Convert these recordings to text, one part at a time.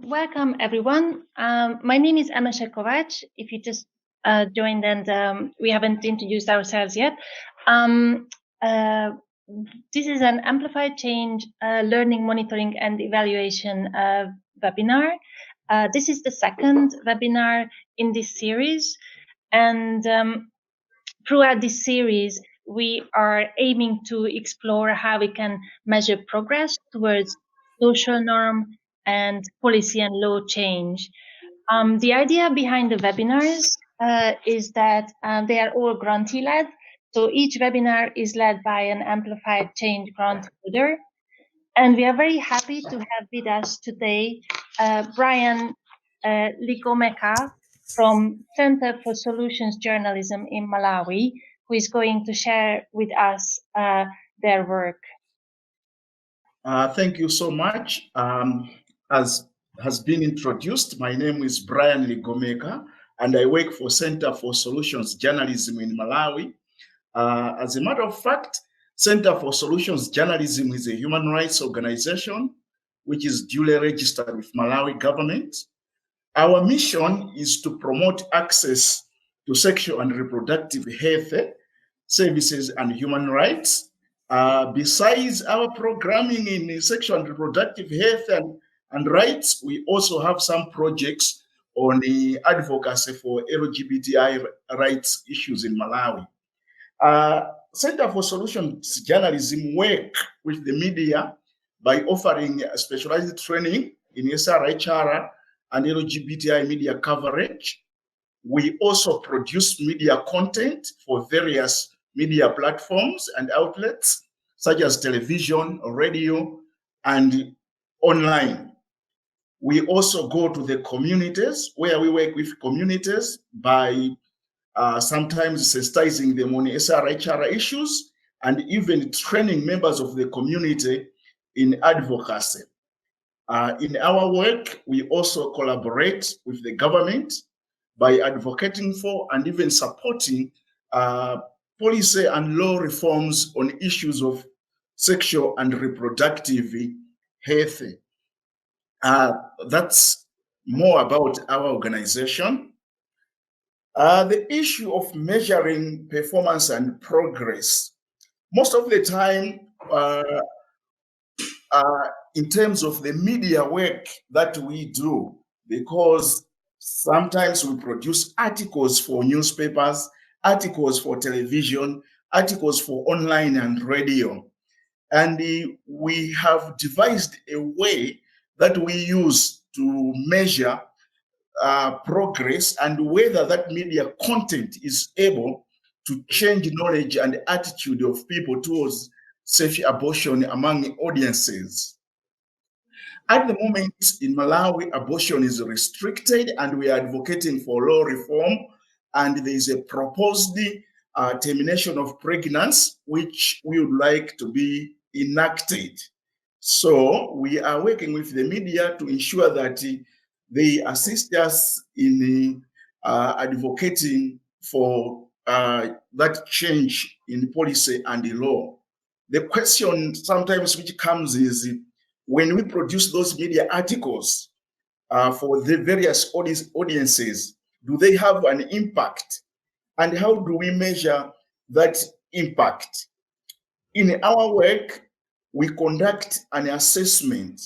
Welcome everyone. My name is Emma Shekovac. If you just joined and we haven't introduced ourselves yet. This is an AmplifyChange learning, monitoring and evaluation webinar. This is the second webinar in this series, and throughout this series, we are aiming to explore how we can measure progress towards social norm and policy and law change. The idea behind the webinars is that they are all grantee-led. So each webinar is led by an AmplifyChange grant holder. And we are very happy to have with us today Brian Ligomeka from Center for Solutions Journalism in Malawi, who is going to share with us their work. Thank you so much. As has been introduced, my name is Brian Ligomeka, and I work for Center for Solutions Journalism in Malawi. As a matter of fact, Center for Solutions Journalism is a human rights organization which is duly registered with Malawi government. Our mission is to promote access to sexual and reproductive health services and human rights. Besides our programming in sexual and reproductive health and rights, we also have some projects on the advocacy for LGBTI rights issues in Malawi. Center for Solutions Journalism work with the media by offering specialized training in SRHR and LGBTI media coverage. We also produce media content for various media platforms and outlets, such as television, radio, and online. We also go to the communities where we work with communities by sometimes sensitizing them on SRHR issues and even training members of the community in advocacy. In our work, we also collaborate with the government by advocating for and even supporting policy and law reforms on issues of sexual and reproductive health. That's more about our organization. The issue of measuring performance and progress, most of the time, in terms of the media work that we do, because sometimes we produce articles for newspapers, articles for television, articles for online and radio. And we have devised a way that we use to measure progress and whether that media content is able to change knowledge and attitude of people towards safe abortion among audiences. At the moment in Malawi, abortion is restricted and we are advocating for law reform, and there is a proposed termination of pregnancy, which we would like to be enacted. So we are working with the media to ensure that they assist us in advocating for that change in policy and the law. The question sometimes which comes is, when we produce those media articles for the various audiences, do they have an impact? And how do we measure that impact? In our work, we conduct an assessment.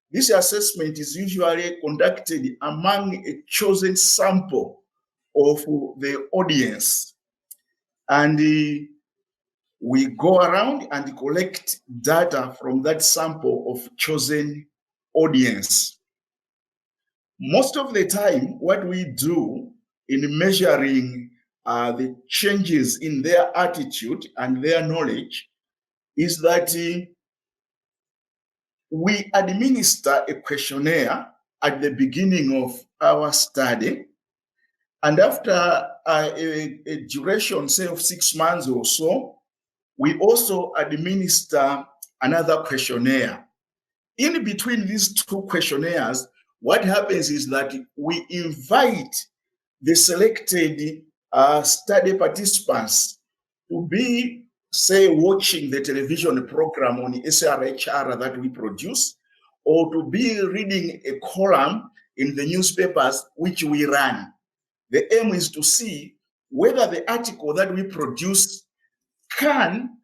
This assessment is usually conducted among a chosen sample of the audience. And we go around and collect data from that sample of chosen audience. Most of the time, what we do in measuring the changes in their attitude and their knowledge is that we administer a questionnaire at the beginning of our study. And after a duration, say, of 6 months or so, we also administer another questionnaire. In between these two questionnaires, what happens is that we invite the selected study participants to be, say, watching the television program on SRHR that we produce, or to be reading a column in the newspapers which we run. The aim is to see whether the article that we produce can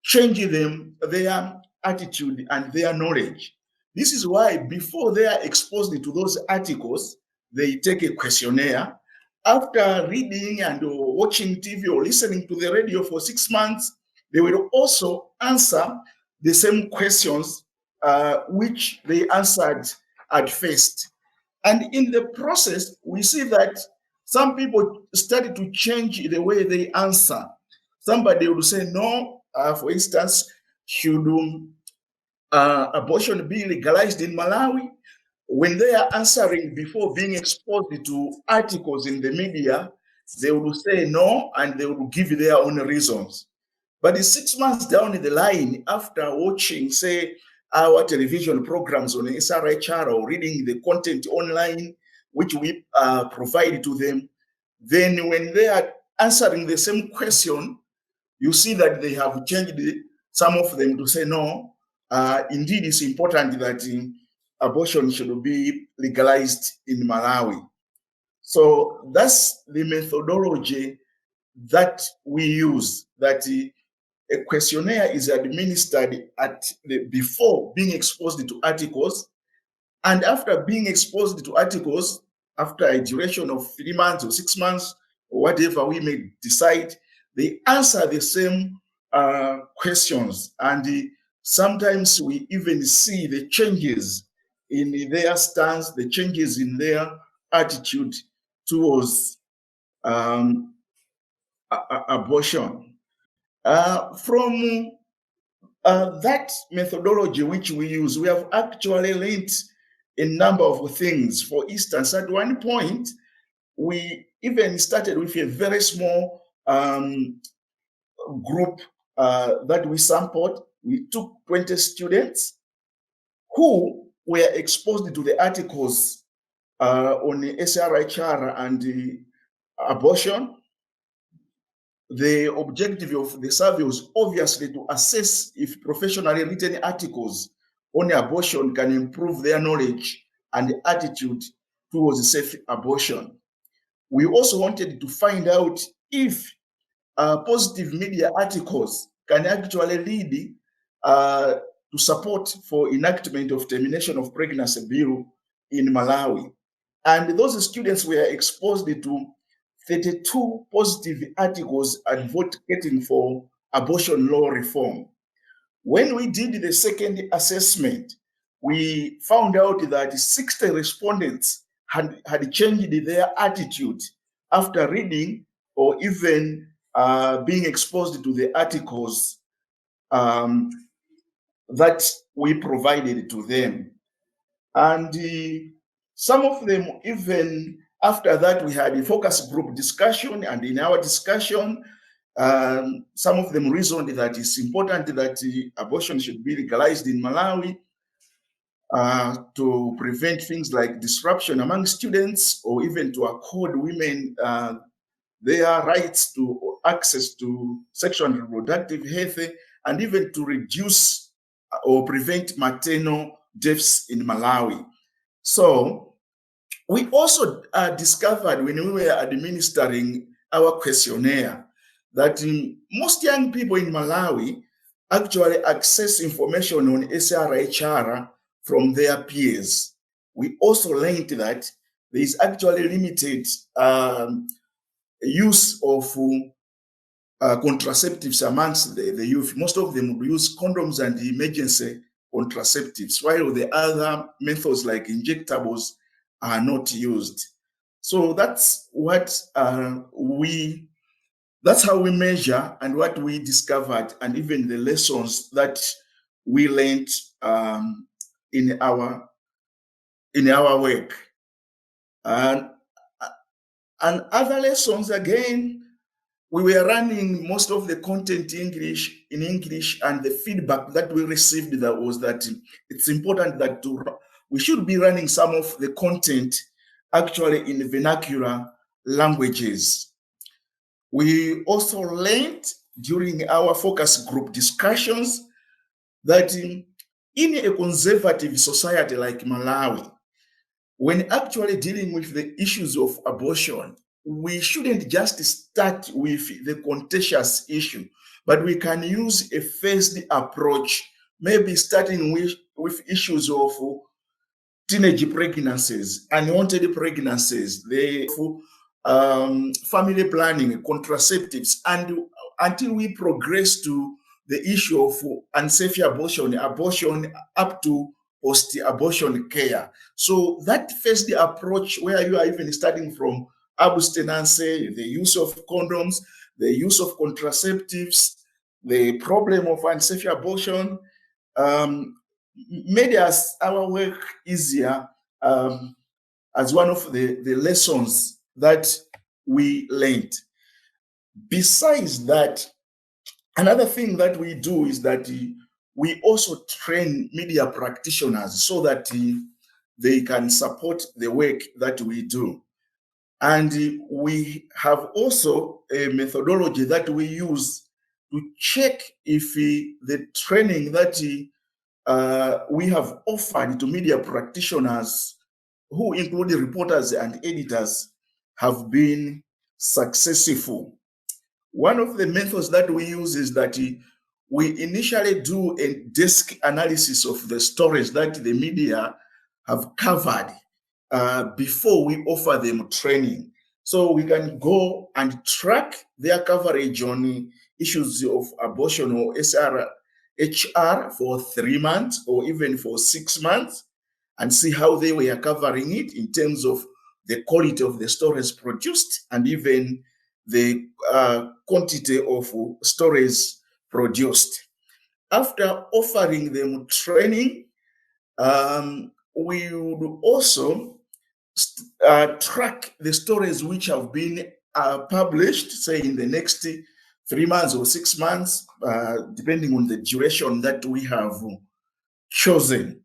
change their attitude and their knowledge. This is why before they are exposed to those articles, they take a questionnaire. After reading and watching TV or listening to the radio for 6 months, they will also answer the same questions which they answered at first. And in the process, we see that some people started to change the way they answer. Somebody will say no, for instance, should abortion be legalized in Malawi? When they are answering before being exposed to articles in the media, they will say no, and they will give their own reasons. But 6 months down the line, after watching, say, our television programs on SRHR or reading the content online, which we provide to them, then when they are answering the same question, you see that they have changed some of them to say, no, indeed it's important that abortion should be legalized in Malawi. So that's the methodology that we use, that a questionnaire is administered before being exposed to articles, and after being exposed to articles, after a duration of 3 months or 6 months, or whatever we may decide, they answer the same questions. And sometimes we even see the changes in their stance, the changes in their attitude towards abortion. From that methodology which we use, we have actually linked a number of things. For instance, at one point, we even started with a very small group that we sampled. We took 20 students who were exposed to the articles on the SRHR and the abortion. The objective of the survey was obviously to assess if professionally written articles on abortion can improve their knowledge and attitude towards safe abortion. We also wanted to find out if positive media articles can actually lead to support for enactment of termination of pregnancy bill in Malawi. And those students were exposed to 32 positive articles advocating for abortion law reform. When we did the second assessment, we found out that 60 respondents had changed their attitude after reading or even being exposed to the articles that we provided to them. And some of them, even after that, we had a focus group discussion, and in our discussion, some of them reasoned that it's important that abortion should be legalized in Malawi to prevent things like disruption among students, or even to accord women their rights to access to sexual and reproductive health, and even to reduce or prevent maternal deaths in Malawi. So we also discovered when we were administering our questionnaire that most young people in Malawi actually access information on SRHR from their peers. We also learned that there is actually limited use of contraceptives amongst the youth. Most of them would use condoms and emergency contraceptives, while the other methods like injectables are not used. So that's what that's how we measure and what we discovered, and even the lessons that we learned in our work. And other lessons, again, we were running most of the content in English, and the feedback that we received was that it's important that we should be running some of the content actually in vernacular languages. We also learned during our focus group discussions that In a conservative society like Malawi, when actually dealing with the issues of abortion, we shouldn't just start with the contentious issue, but we can use a phased approach, maybe starting with issues of teenage pregnancies, unwanted pregnancies, the family planning, contraceptives, and until we progress to the issue of unsafe abortion, abortion up to post-abortion care. So that first approach, where you are even starting from abstinence, the use of condoms, the use of contraceptives, the problem of unsafe abortion, made our work easier, as one of the lessons that we learned. Besides that, another thing that we do is that we also train media practitioners so that they can support the work that we do. And we have also a methodology that we use to check if the training that we have offered to media practitioners, who include reporters and editors, have been successful. One of the methods that we use is that we initially do a desk analysis of the stories that the media have covered before we offer them training. So we can go and track their coverage on issues of abortion or SRHR for 3 months or even for 6 months, and see how they were covering it in terms of the quality of the stories produced and even the quantity of stories produced. After offering them training, we would also track the stories which have been published, say in the next 3 months or 6 months, depending on the duration that we have chosen.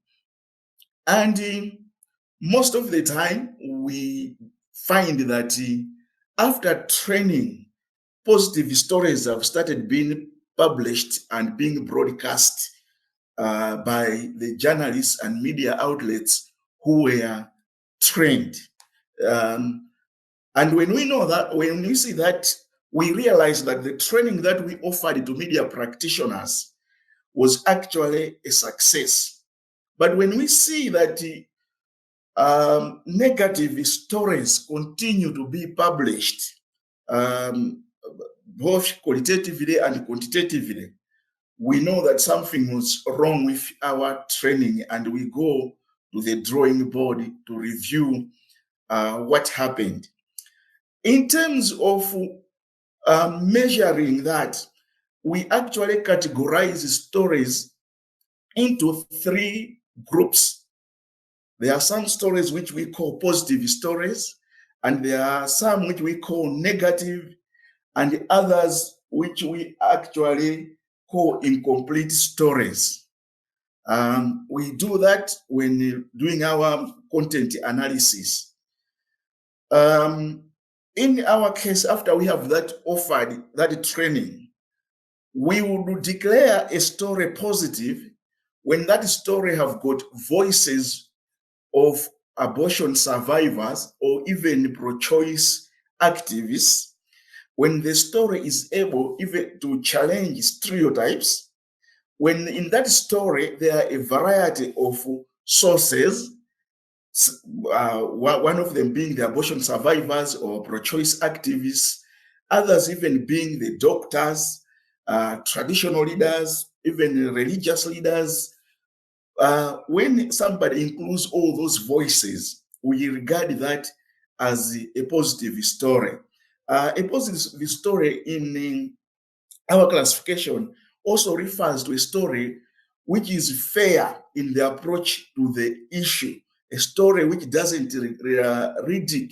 And most of the time, we find that after training, positive stories have started being published and being broadcast by the journalists and media outlets who were trained. And when we know that, when we see that, we realize that the training that we offered to media practitioners was actually a success. But when we see that negative stories continue to be published, both qualitatively and quantitatively, we know that something was wrong with our training, and we go to the drawing board to review what happened. In terms of measuring that, we actually categorize stories into 3 groups. There are some stories which we call positive stories, and there are some which we call negative, and others which we actually call incomplete stories. We do that when doing our content analysis. In our case, after we have that offered, that training, we would declare a story positive when that story have got voices of abortion survivors or even pro-choice activists, when the story is able even to challenge stereotypes, when in that story there are a variety of sources, one of them being the abortion survivors or pro-choice activists, others even being the doctors, traditional leaders, even religious leaders. When somebody includes all those voices, we regard that as a positive story. A positive story in our classification also refers to a story which is fair in the approach to the issue, a story which doesn't ridicule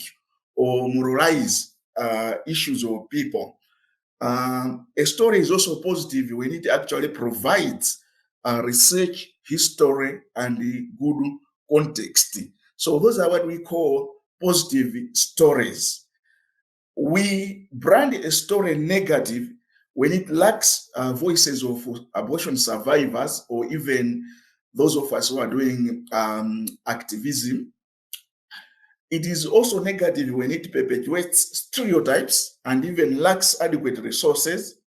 or moralize issues or people. A story is also positive when it actually provides research, history, and good context. So those are what we call positive stories. We brand a story negative when it lacks voices of abortion survivors or even those of us who are doing activism. It is also negative when it perpetuates stereotypes and even lacks adequate resources.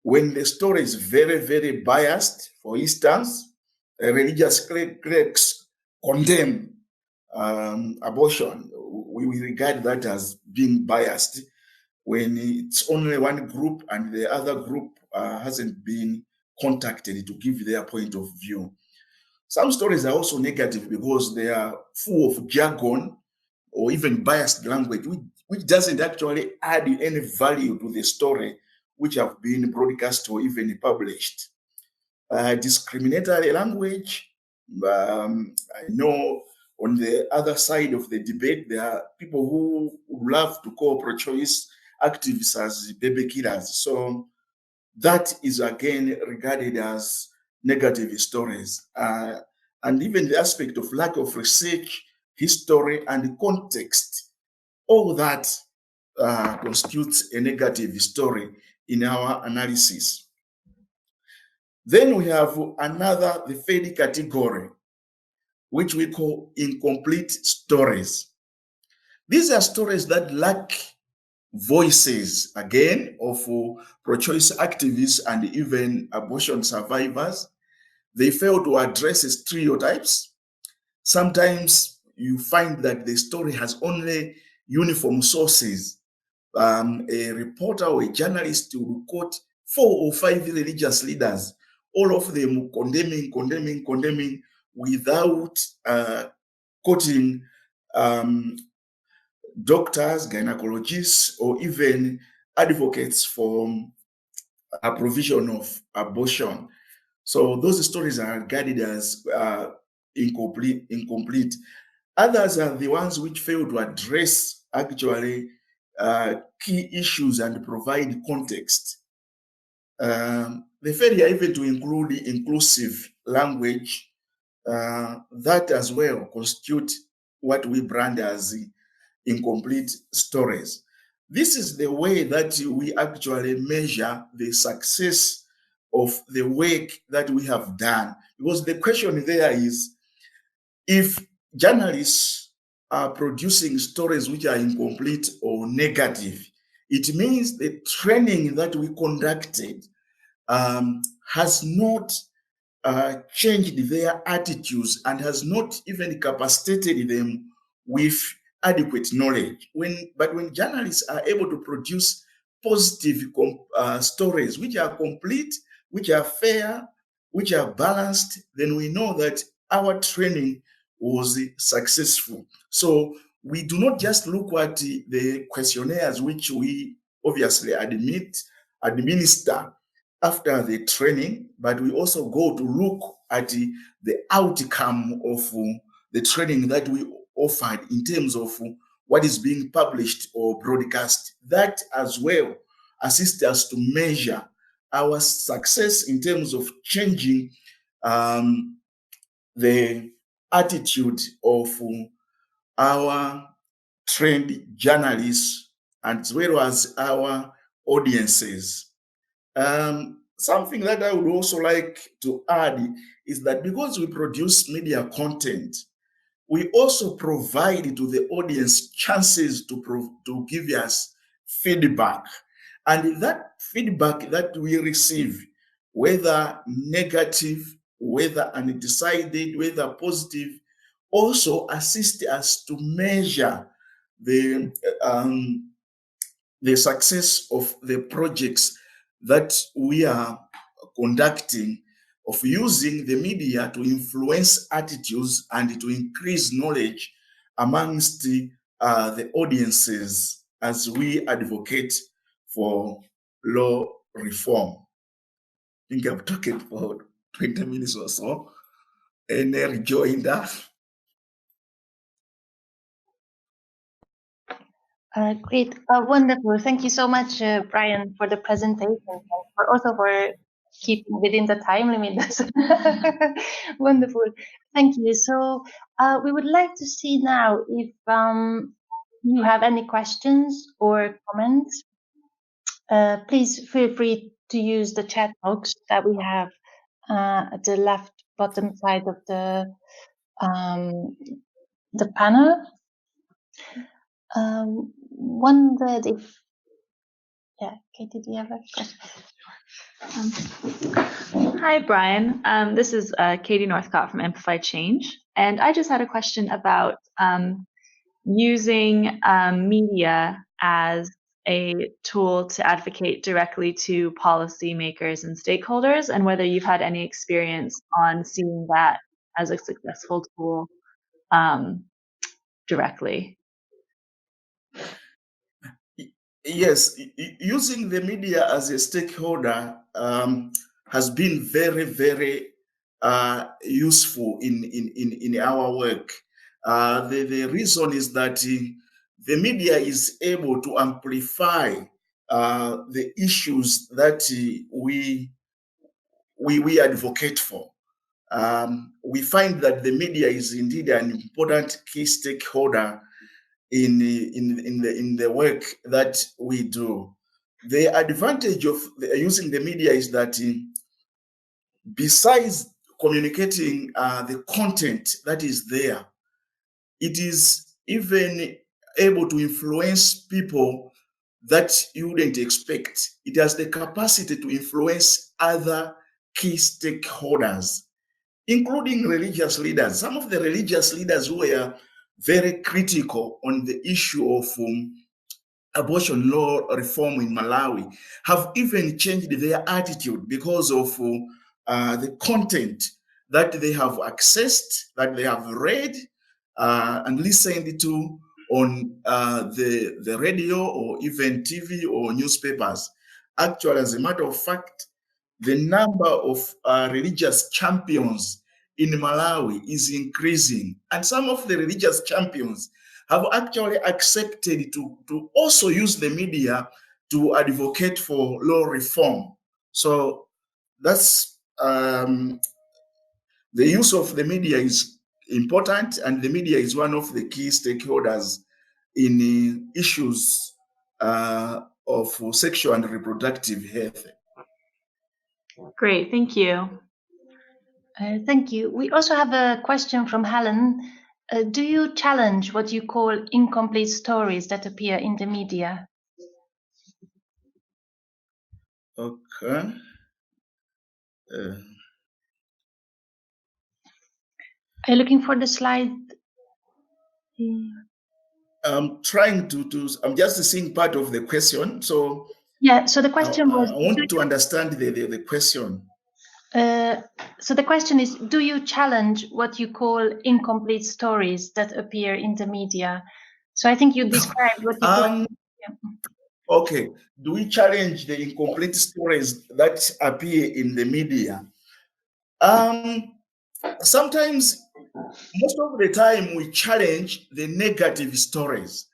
When the story is very, very biased, for instance, religious clerics condemn abortion, we regard that as being biased when it's only one group and the other group hasn't been contacted to give their point of view. Some stories are also negative because they are full of jargon or even biased language, which doesn't actually add any value to the story which have been broadcast or even published. Discriminatory language. I know on the other side of the debate, there are people who love to call pro-choice activists as baby killers. So that is again regarded as negative stories. And even the aspect of lack of research, history, and context, all that constitutes a negative story in our analysis. Then we have the third category, which we call incomplete stories. These are stories that lack voices, again, of pro-choice activists and even abortion survivors. They fail to address stereotypes. Sometimes you find that the story has only uniform sources. A reporter or a journalist will quote 4 or 5 religious leaders, all of them condemning, without quoting doctors, gynecologists, or even advocates for a provision of abortion. So those stories are regarded as incomplete. Others are the ones which fail to address actually key issues and provide context. The failure even to include inclusive language, that as well constitute what we brand as incomplete stories. This is the way that we actually measure the success of the work that we have done. Because the question there is, if journalists are producing stories which are incomplete or negative, it means the training that we conducted has not changed their attitudes and has not even capacitated them with adequate knowledge. But when journalists are able to produce positive stories which are complete, which are fair, which are balanced, then we know that our training was successful. So we do not just look at the questionnaires which we obviously administer after the training, but we also go to look at the outcome of the training that we offered in terms of what is being published or broadcast. That as well assists us to measure our success in terms of changing the attitude of our trained journalists as well as our audiences. Something that I would also like to add is that because we produce media content, we also provide to the audience chances to give us feedback. And that feedback that we receive, whether negative, whether undecided, whether positive, also assist us to measure the success of the projects that we are conducting, of using the media to influence attitudes and to increase knowledge amongst the audiences as we advocate for law reform. I think I'm talking for 20 minutes or so. And rejoin that. Great, wonderful. Thank you so much, Brian, for the presentation, and also for keeping within the time limit. Wonderful. Thank you. So we would like to see now if you have any questions or comments. Please feel free to use the chat box that we have at the left bottom side of the panel. Wondered if, yeah, Katie, do you have a question? Hi, Brian. This is Katie Northcott from AmplifyChange, and I just had a question about using media as a tool to advocate directly to policymakers and stakeholders, and whether you've had any experience on seeing that as a successful tool directly. Yes, using the media as a stakeholder has been very, very useful in our work. The reason is that the media is able to amplify the issues that we advocate for. We find that the media is indeed an important key stakeholder in the work that we do. The advantage of using the media is that besides communicating the content that is there, it is even able to influence people that you wouldn't expect. It has the capacity to influence other key stakeholders, including religious leaders. Some of the religious leaders who were very critical on the issue of abortion law reform in Malawi have even changed their attitude because of the content that they have accessed, that they have read and listened to on the radio or even TV or newspapers. Actually, as a matter of fact, the number of religious champions in Malawi is increasing. And some of the religious champions have actually accepted to also use the media to advocate for law reform. So that's the use of the media is important, and the media is one of the key stakeholders in issues of sexual and reproductive health. Great, thank you. Thank you. We also have a question from Helen. Do you challenge what you call incomplete stories that appear in the media? Okay. Are you looking for the slide? I'm trying to I'm just seeing part of the question. So yeah, so the question was, I want to understand the question. So the question is, do you challenge what you call incomplete stories that appear in the media? So I think you described what you call. Okay. Do we challenge the incomplete stories that appear in the media? Sometimes, most of the time, we challenge the negative stories.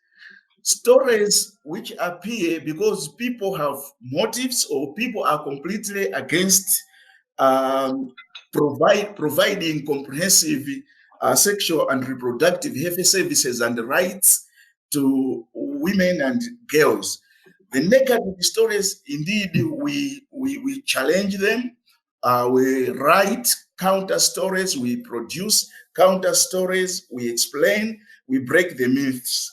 Stories which appear because people have motives or people are completely against providing comprehensive sexual and reproductive health services and rights to women and girls. The negative stories, indeed, we challenge them. We write counter stories, we produce counter stories, we explain, we break the myths.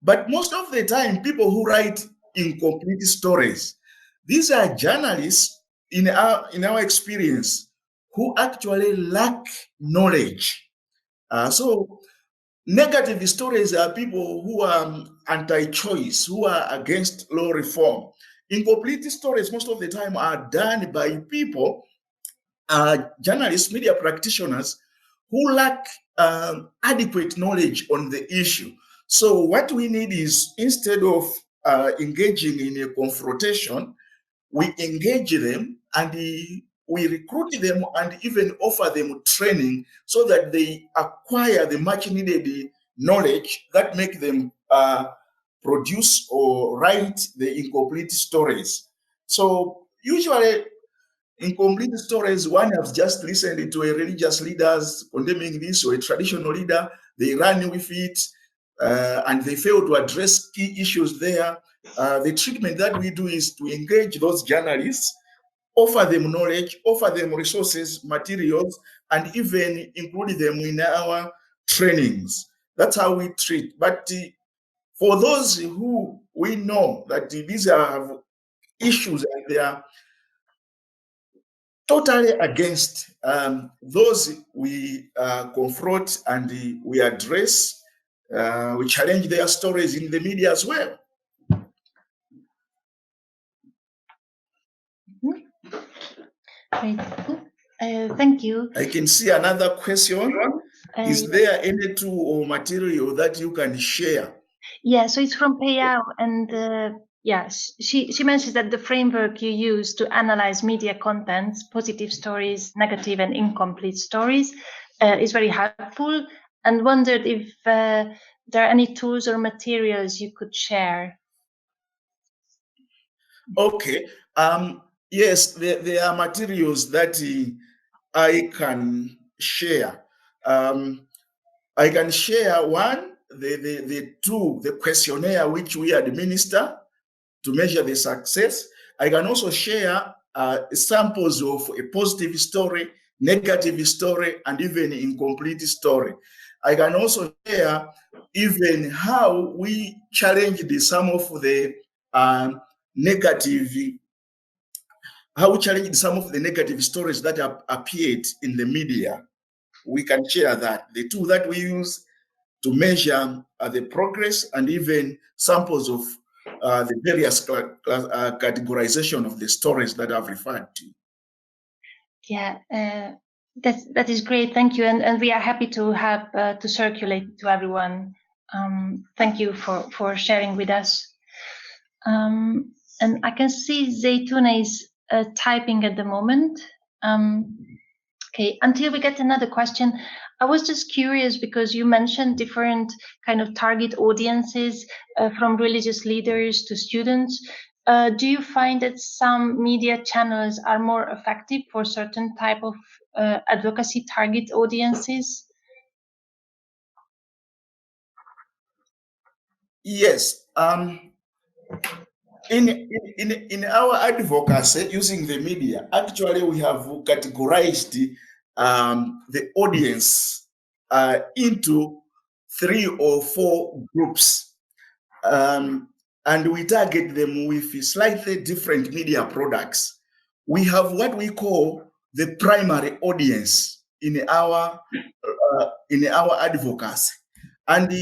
But most of the time, people who write incomplete stories, these are journalists in our experience who actually lack knowledge. So negative stories are people who are anti-choice, who are against law reform. Incomplete stories most of the time are done by people, journalists, media practitioners, who lack adequate knowledge on the issue. So what we need is, instead of engaging in a confrontation, we engage them and we recruit them and even offer them training so that they acquire the much needed knowledge that make them produce or write the incomplete stories. So usually incomplete stories, one has just listened to a religious leaders condemning this or a traditional leader, they run with it and they fail to address key issues there. The treatment that we do is to engage those journalists offer them knowledge, offer them resources, materials, and even include them in our trainings. That's how we treat. But for those who we know that these are issues and they are totally against, those we confront and we address, we challenge their stories in the media as well. Great. Thank you. I can see another question. Is there any tool or material that you can share? Yeah, so it's from Payao, and she mentions that the framework you use to analyze media contents, positive stories, negative and incomplete stories, is very helpful, and wondered if there are any tools or materials you could share. Okay. Yes, there are materials that I can share. I can share one, the questionnaire which we administer to measure the success. I can also share samples of a positive story, negative story, and even incomplete story. I can also share even how we challenged some of the negative stories that have appeared in the media. We can share that. The tool that we use to measure the progress and even samples of the various categorization of the stories that I've referred to. Yeah, that is great. Thank you, and we are happy to have to circulate it to everyone. Thank you for sharing with us. And I can see Zaytuna is typing at the moment. Okay, until we get another question, I was just curious because you mentioned different kind of target audiences from religious leaders to students. Do you find that some media channels are more effective for certain type of advocacy target audiences? Yes. In our advocacy using the media, actually we have categorized the audience into 3 or 4 groups, and we target them with slightly different media products. We have what we call the primary audience in our advocacy, and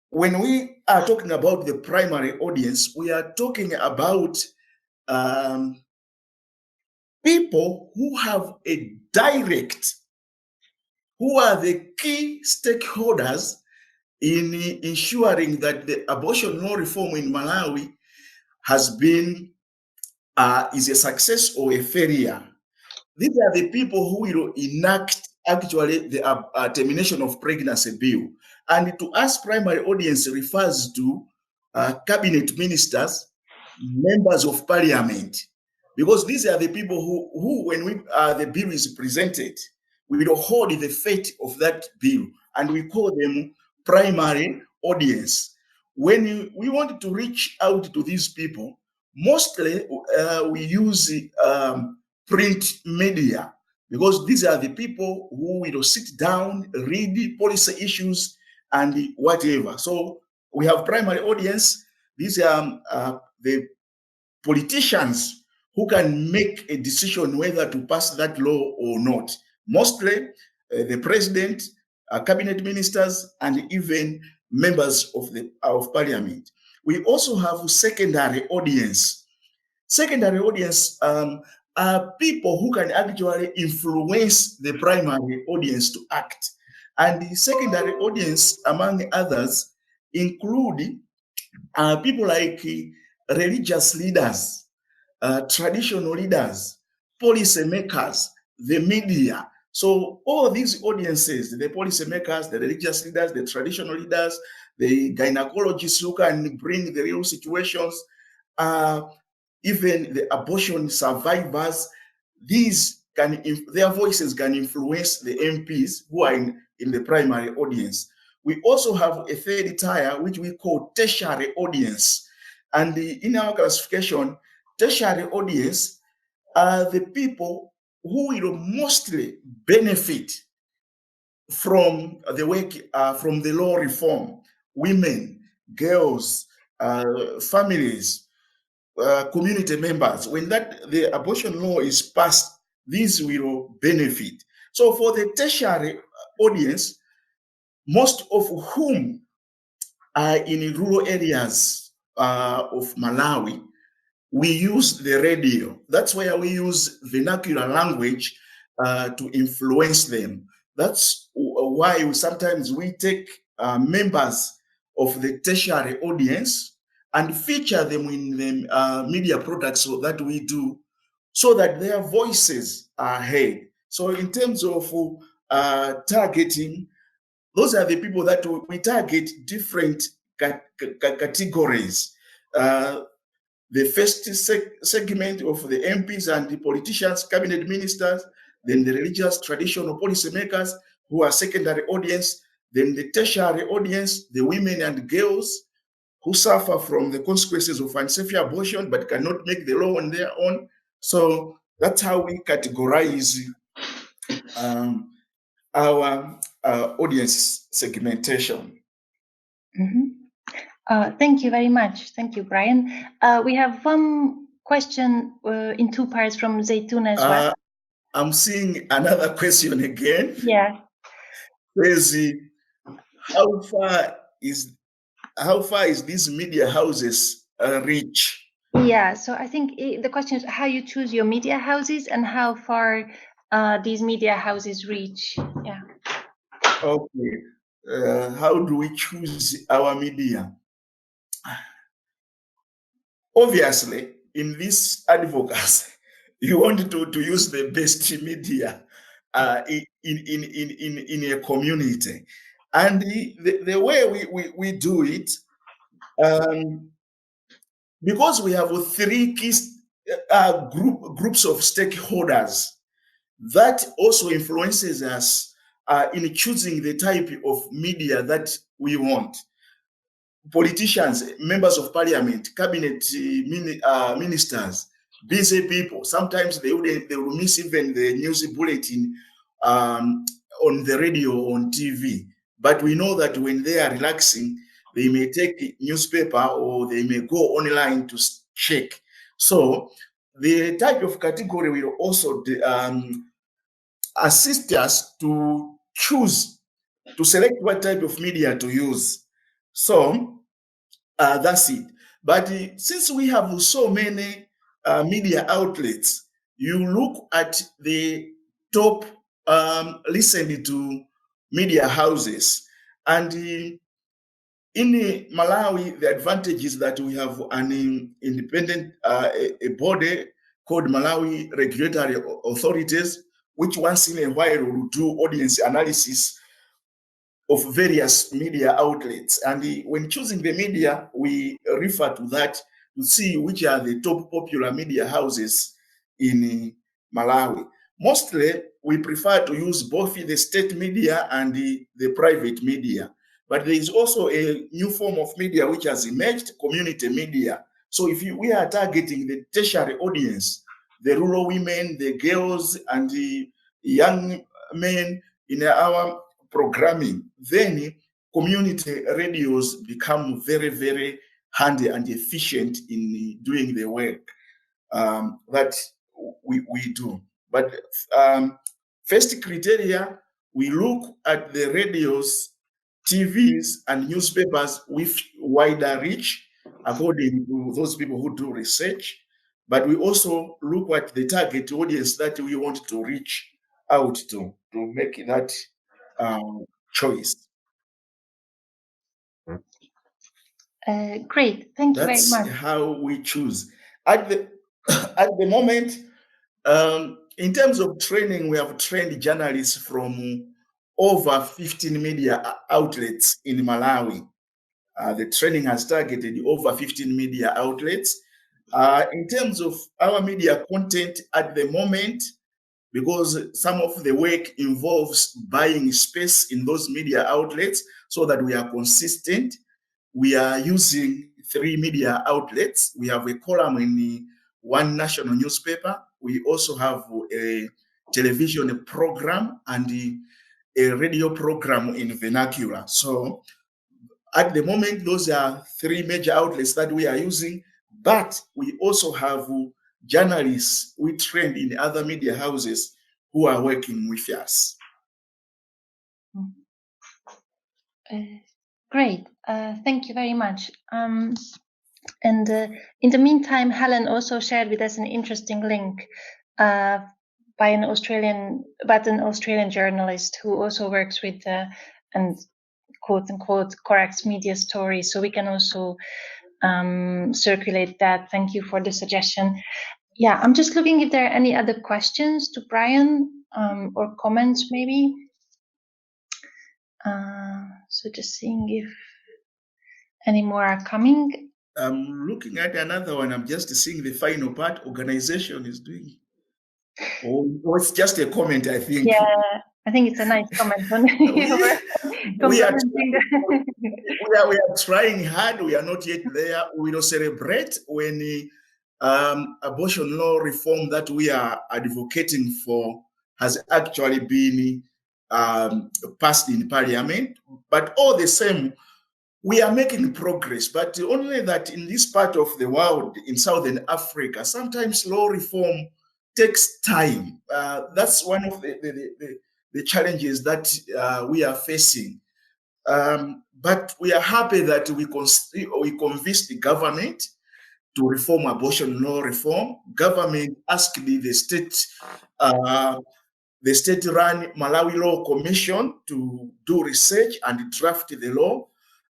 when we are talking about the primary audience, we are talking about people who have a direct, who are the key stakeholders in ensuring that the abortion law reform in Malawi has been is a success or a failure. These are the people who will enact actually the termination of pregnancy bill. And to us, primary audience refers to cabinet ministers, members of parliament, because these are the people who when the bill is presented, we will hold the fate of that bill, and we call them primary audience. When we want to reach out to these people, mostly we use print media, because these are the people who will sit down, read policy issues and whatever. So we have primary audience. These are the politicians who can make a decision whether to pass that law or not. Mostly the president, cabinet ministers, and even members of parliament. We also have secondary audience. Secondary audience are people who can actually influence the primary audience to act. And the secondary audience, among others, include people like religious leaders, traditional leaders, policy makers, the media. So all these audiences, the policy makers, the religious leaders, the traditional leaders, the gynecologists who can bring the real situations, even the abortion survivors, their voices can influence the MPs who are in the primary audience. We also have a third tier, which we call tertiary audience. And in our classification, tertiary audience are the people who will mostly benefit from the work, from the law reform: women, girls, families, community members. When the abortion law is passed, these will benefit. So for the tertiary audience, most of whom are in rural areas of Malawi, we use the radio. That's where we use vernacular language to influence them. That's why sometimes we take members of the tertiary audience and feature them in the media products that we do, so that their voices are heard. So in terms of targeting, those are the people that we target: different categories. The first segment of the MPs and the politicians, cabinet ministers, then the religious traditional policymakers, who are secondary audience, then the tertiary audience, the women and girls who suffer from the consequences of unsafe abortion but cannot make the law on their own. So that's how we categorize our audience segmentation. Mm-hmm. Thank you very much. Thank you, Brian. We have one question in two parts from Zaytuna as well. I'm seeing another question again. Yeah. Crazy. How far is these media houses reach? Yeah, so I think the question is how you choose your media houses and how far these media houses reach. Yeah. Okay. How do we choose our media? Obviously, in this advocacy, you want to use the best media in a community. And the way we do it, because we have three key groups of stakeholders, that also influences us in choosing the type of media that we want. Politicians, members of parliament, cabinet ministers, busy people. Sometimes they will miss even the news bulletin on the radio or on TV. But we know that when they are relaxing, they may take a newspaper or they may go online to check. So the type of category will also assist us to choose, to select what type of media to use. So that's it. But since we have so many media outlets, you look at the top listened to media houses. And in Malawi, the advantage is that we have an independent a body called Malawi Regulatory Authorities, which once in a while will do audience analysis of various media outlets. And when choosing the media, we refer to that to see which are the top popular media houses in Malawi. Mostly, we prefer to use both the state media and the private media. But there is also a new form of media which has emerged: community media. So if we are targeting the tertiary audience, the rural women, the girls, and the young men in our programming, then community radios become very, very handy and efficient in doing the work that we do. But first criteria, we look at the radios, TVs, and newspapers with wider reach, according to those people who do research. But we also look at the target audience that we want to reach out to make that choice. Great, thank you very That's much. how we choose. At the moment, in terms of training, we have trained journalists from over 15 media outlets in Malawi. The training has targeted over 15 media outlets. In terms of our media content at the moment, because some of the work involves buying space in those media outlets so that we are consistent, we are using 3 media outlets. We have a column in one national newspaper, we also have a television program and a radio program in vernacular. So at the moment, those are three major outlets that we are using, but we also have journalists we trained in other media houses who are working with us. Great, thank you very much. And in the meantime, Helen also shared with us an interesting link by an Australian journalist who also works with and quote unquote corrects media stories. So we can also circulate that. Thank you for the suggestion. Yeah, I'm just looking if there are any other questions to Brian or comments maybe. So just seeing if any more are coming. I'm looking at another one. I'm just seeing the final part. Organization is doing. Oh, it's just a comment, I think. Yeah, I think it's a nice comment. we are trying hard. We are not yet there. We will celebrate when the abortion law reform that we are advocating for has actually been passed in Parliament. But all the same, we are making progress, but only that in this part of the world, in Southern Africa, sometimes law reform takes time. That's one of the challenges that we are facing. But we are happy that we convinced the government to reform abortion law reform. Government asked the state-run Malawi Law Commission to do research and draft the law.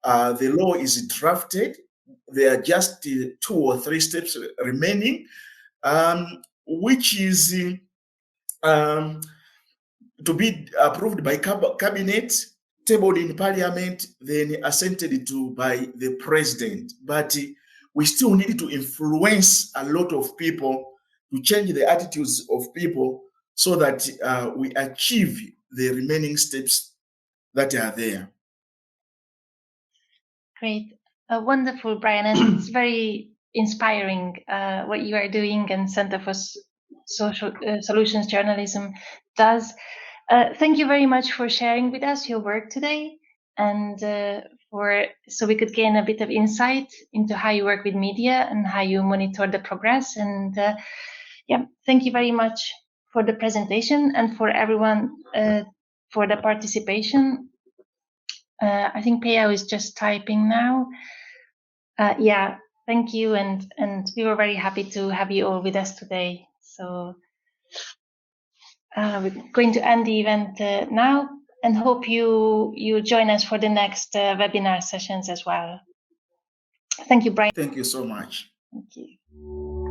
The law is drafted. There are just 2 or 3 steps remaining, which is to be approved by cabinet, tabled in Parliament, then assented to by the president. But we still need to influence a lot of people to change the attitudes of people so that we achieve the remaining steps that are there. Great. Wonderful, Brian. And it's very inspiring what you are doing and Center for Social Solutions Journalism does. Thank you very much for sharing with us your work today and so we could gain a bit of insight into how you work with media and how you monitor the progress. And yeah, thank you very much for the presentation and for everyone for the participation. I think Peo is just typing now. Yeah, thank you, and we were very happy to have you all with us today. So we're going to end the event now, and hope you join us for the next webinar sessions as well. Thank you, Brian. Thank you so much. Thank you.